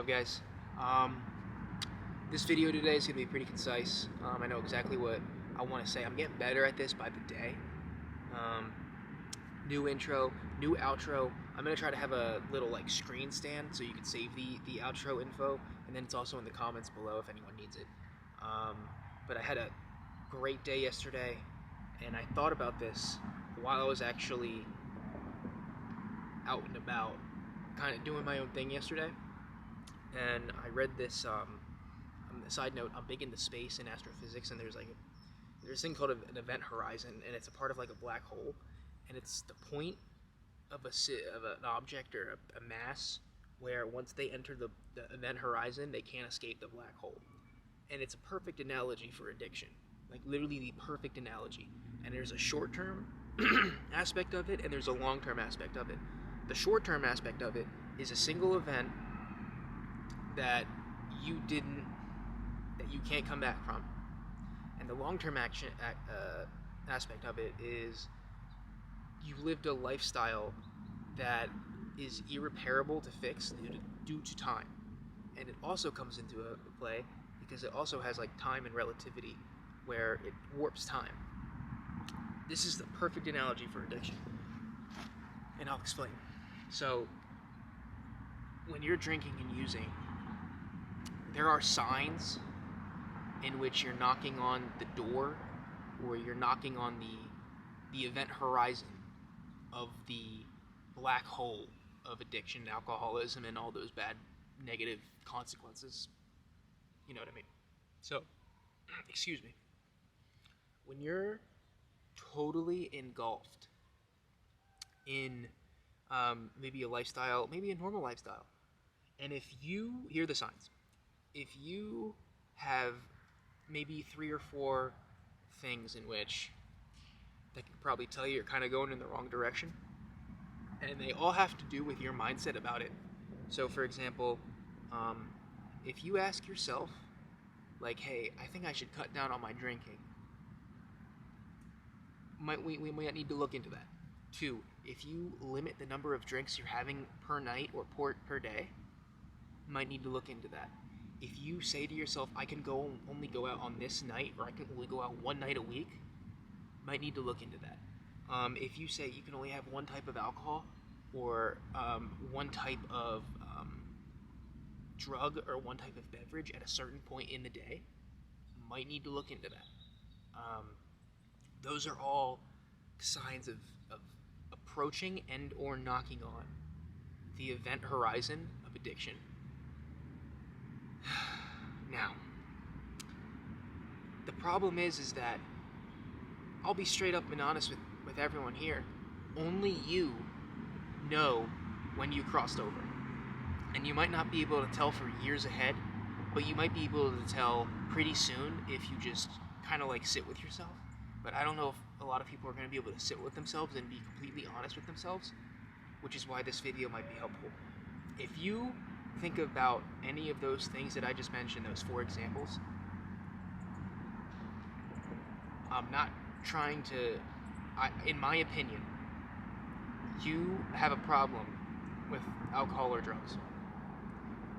up, guys? This video today is going to be pretty concise. I know exactly what I want to say. I'm getting better at this by the day. New intro, new outro. I'm going to try to have a little screen stand so you can save the outro info, and then it's also in the comments below if anyone needs it. But I had a great day yesterday, and I thought about this while I was actually out and about, kind of doing my own thing yesterday. And I read this, side note, I'm big into space and astrophysics, and there's this thing called an event horizon, and it's a part of a black hole, and it's the point of an object or a mass where once they enter the event horizon, they can't escape the black hole. And it's a perfect analogy for addiction, literally the perfect analogy. And there's a short-term aspect of it, and there's a long-term aspect of it. The short-term aspect of it is a single event that you can't come back from, and the long-term aspect of it is you lived a lifestyle that is irreparable to fix due to time. And it also comes into play because it also has time and relativity, where it warps time. This is the perfect analogy for addiction, and I'll explain. So when you're drinking and using, there are signs in which you're knocking on the door, or you're knocking on the event horizon of the black hole of addiction, alcoholism, and all those bad negative consequences. You know what I mean? So, excuse me. When you're totally engulfed in maybe a lifestyle, maybe a normal lifestyle, and if you hear the signs, if you have maybe 3 or 4 things in which that can probably tell you you're kind of going in the wrong direction, and they all have to do with your mindset about it. So for example, if you ask yourself, hey, I think I should cut down on my drinking, we might need to look into that. 2, if you limit the number of drinks you're having per night or per day, might need to look into that. If you say to yourself, I can only go out on this night, or I can only go out one night a week, might need to look into that. If you say you can only have one type of alcohol, or one type of drug, or one type of beverage at a certain point in the day, might need to look into that. Those are all signs of approaching and or knocking on the event horizon of addiction. Now, the problem is that I'll be straight up and honest with everyone here. Only you know when you crossed over. And you might not be able to tell for years ahead, but you might be able to tell pretty soon if you just kind of sit with yourself. But I don't know if a lot of people are going to be able to sit with themselves and be completely honest with themselves, which is why this video might be helpful. If you think about any of those things that I just mentioned, those 4 examples, I'm not trying to, in my opinion, you have a problem with alcohol or drugs.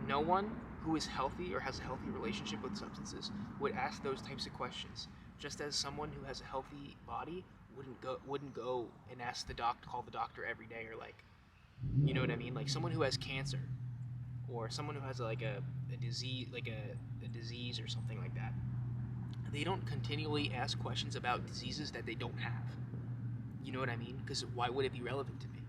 No one who is healthy or has a healthy relationship with substances would ask those types of questions, just as someone who has a healthy body wouldn't go and ask call the doctor every day, or you know what I mean? Someone who has cancer, or someone who has a disease, a disease or something like that, they don't continually ask questions about diseases that they don't have. You know what I mean? Because why would it be relevant to me?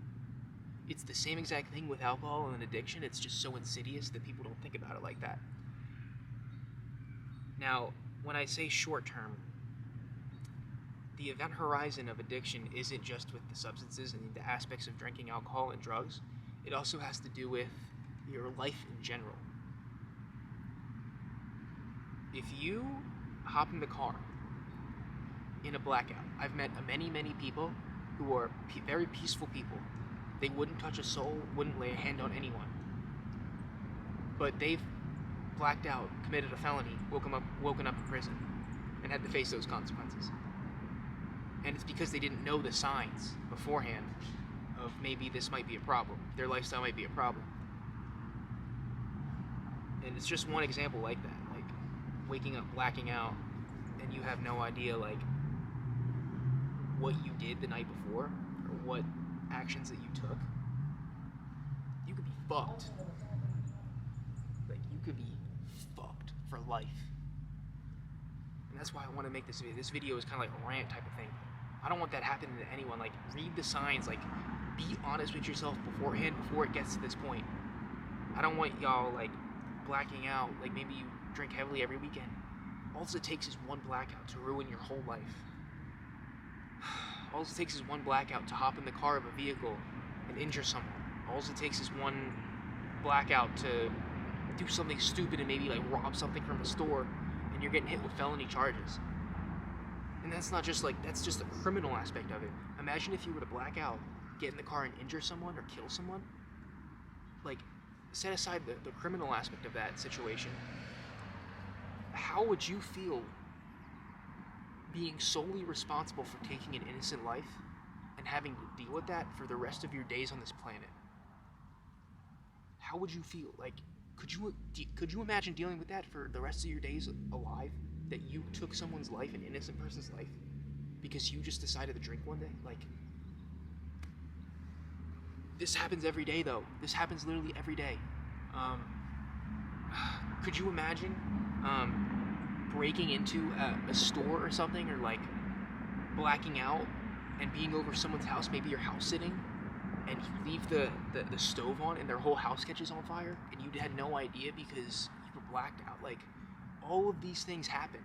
It's the same exact thing with alcohol and addiction. It's just so insidious that people don't think about it like that. Now, when I say short term, the event horizon of addiction isn't just with the substances and the aspects of drinking alcohol and drugs. It also has to do with your life in general. If you hop in the car in a blackout, I've met many people who are very peaceful people. They wouldn't touch a soul, wouldn't lay a hand on anyone. But they've blacked out, committed a felony, woken up in prison, and had to face those consequences. And it's because they didn't know the signs beforehand of maybe this might be a problem. Their lifestyle might be a problem. And it's just one example like that, like waking up blacking out and you have no idea like what you did the night before or what actions that you took. You could be fucked. Like, you could be fucked for life. And that's why I want to make this video. This video is kind of like a rant type of thing. I don't want that happening to anyone. Like, read the signs. Like, be honest with yourself beforehand before it gets to this point. I don't want y'all, like, blacking out. Like, maybe you drink heavily every weekend. All it takes is one blackout to ruin your whole life. All it takes is one blackout to hop in the car of a vehicle and injure someone. All it takes is one blackout to do something stupid and maybe like rob something from a store, and you're getting hit with felony charges. And that's not just like, that's just the criminal aspect of it. Imagine if you were to black out, get in the car and injure someone or kill someone. Like, set aside the criminal aspect of that situation. How would you feel being solely responsible for taking an innocent life and having to deal with that for the rest of your days on this planet? How would you feel? Like, could you imagine dealing with that for the rest of your days alive? That you took someone's life, an innocent person's life, because you just decided to drink one day? Like, this happens every day, though. This happens literally every day. Could you imagine breaking into a store or something, or like blacking out and being over someone's house, maybe your house sitting, and you leave the stove on and their whole house catches on fire and you had no idea because you were blacked out? Like, all of these things happen.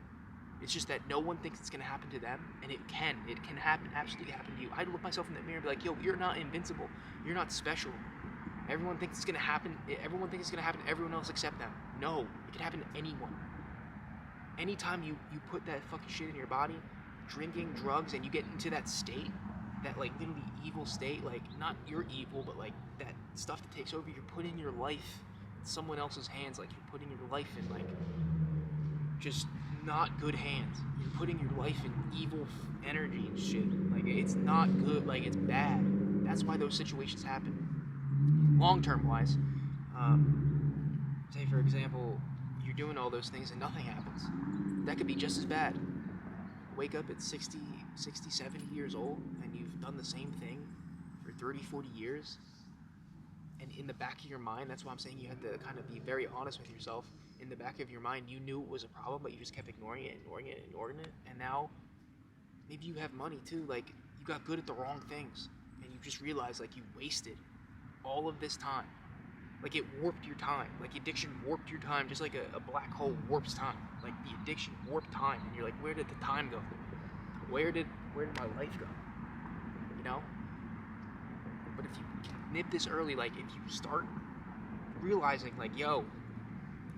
It's just that no one thinks it's gonna happen to them, and it can happen, absolutely happen to you. I'd look myself in the mirror and be like, yo, you're not invincible, you're not special. Everyone thinks it's gonna happen, everyone thinks it's gonna happen to everyone else except them. No, it can happen to anyone. Anytime you put that fucking shit in your body, drinking, drugs, and you get into that state, that like literally evil state, like not you're evil, but like that stuff that takes over, you're putting your life in someone else's hands. Like, you're putting your life in like just not good hands. You're putting your life in evil energy and shit. Like, it's not good, like it's bad. That's why those situations happen. Long-term wise, say for example, you're doing all those things and nothing happens. That could be just as bad. Wake up at 60, 70 years old and you've done the same thing for 30, 40 years. And in the back of your mind, that's why I'm saying you have to kind of be very honest with yourself. In the back of your mind, you knew it was a problem, but you just kept ignoring it. And now, maybe you have money too. Like, you got good at the wrong things. And you just realized, like, you wasted all of this time. Like, it warped your time. Like, addiction warped your time, just like a black hole warps time. Like, the addiction warped time. And you're like, where did the time go? Where did my life go? You know? But if you nip this early, like, if you start realizing, like, yo,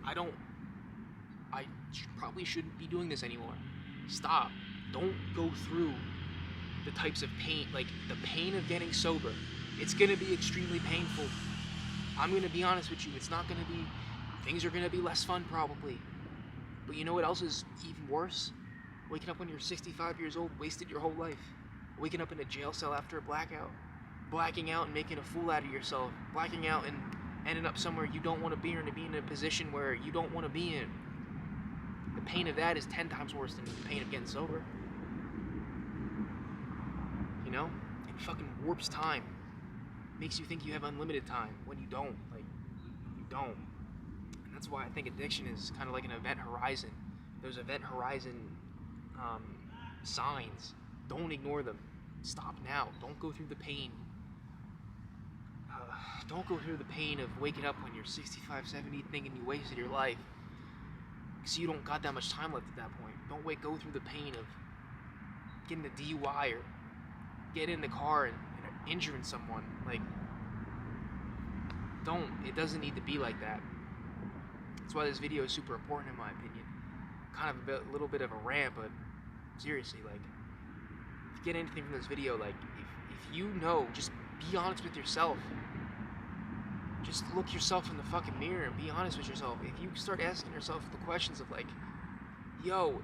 I probably shouldn't be doing this anymore. Stop. Don't go through the types of pain, like the pain of getting sober. It's gonna be extremely painful. I'm gonna be honest with you, things are gonna be less fun probably. But you know what else is even worse? Waking up when you're 65 years old, wasted your whole life. Waking up in a jail cell after a blackout. Blacking out and making a fool out of yourself. Blacking out and ending up somewhere you don't want to be, or to be in a position where you don't want to be in. The pain of that is 10 times worse than the pain of getting sober. You know? It fucking warps time. Makes you think you have unlimited time when you don't. Like, you don't. And that's why I think addiction is kind of like an event horizon. Those event horizon signs. Don't ignore them. Stop now. Don't go through the pain. Don't go through the pain of waking up when you're 65, 70 thinking you wasted your life. Because you don't got that much time left at that point. Don't go through the pain of getting a DUI or getting in the car and injuring someone. Like, don't. It doesn't need to be like that. That's why this video is super important in my opinion. Kind of a little bit of a rant, but seriously, like, if you get anything from this video, like, if you know, just be honest with yourself. Just look yourself in the fucking mirror and be honest with yourself. If you start asking yourself the questions of like, yo,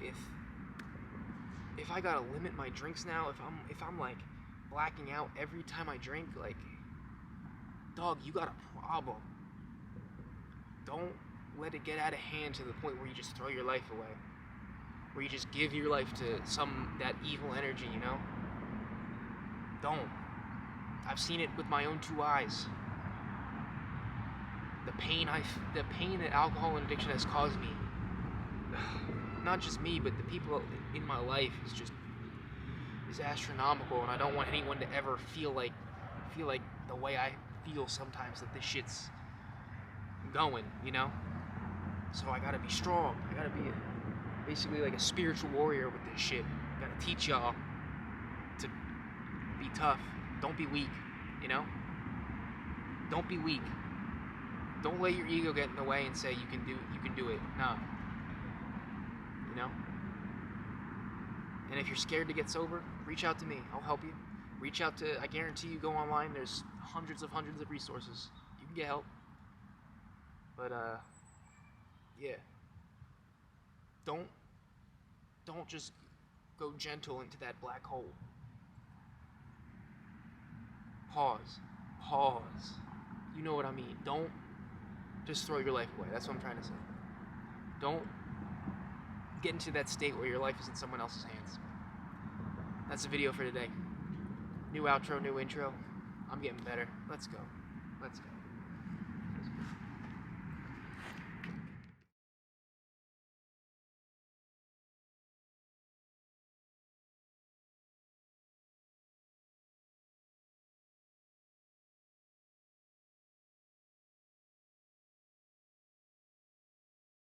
if I gotta limit my drinks now, if I'm like blacking out every time I drink, like, dog, you got a problem. let it get out of hand to the point where you just throw your life away. Where you just give your life to that evil energy, you know? Don't. I've seen it with my own 2 eyes. The pain that alcohol and addiction has caused me, not just me, but the people in my life, is astronomical, and I don't want anyone to ever feel like the way I feel sometimes, that this shit's going, you know? So I gotta be strong. I gotta be basically like a spiritual warrior with this shit. I gotta teach y'all to be tough. Don't be weak, you know? Don't be weak. Don't let your ego get in the way and say you can do it. No. You know? And if you're scared to get sober, reach out to me. I'll help you. Reach out to, I guarantee you, go online. There's hundreds of resources. You can get help. But, yeah. Don't just go gentle into that black hole. Pause. You know what I mean. Don't just throw your life away. That's what I'm trying to say. Don't get into that state where your life is in someone else's hands. That's the video for today. New outro, new intro. I'm getting better. Let's go.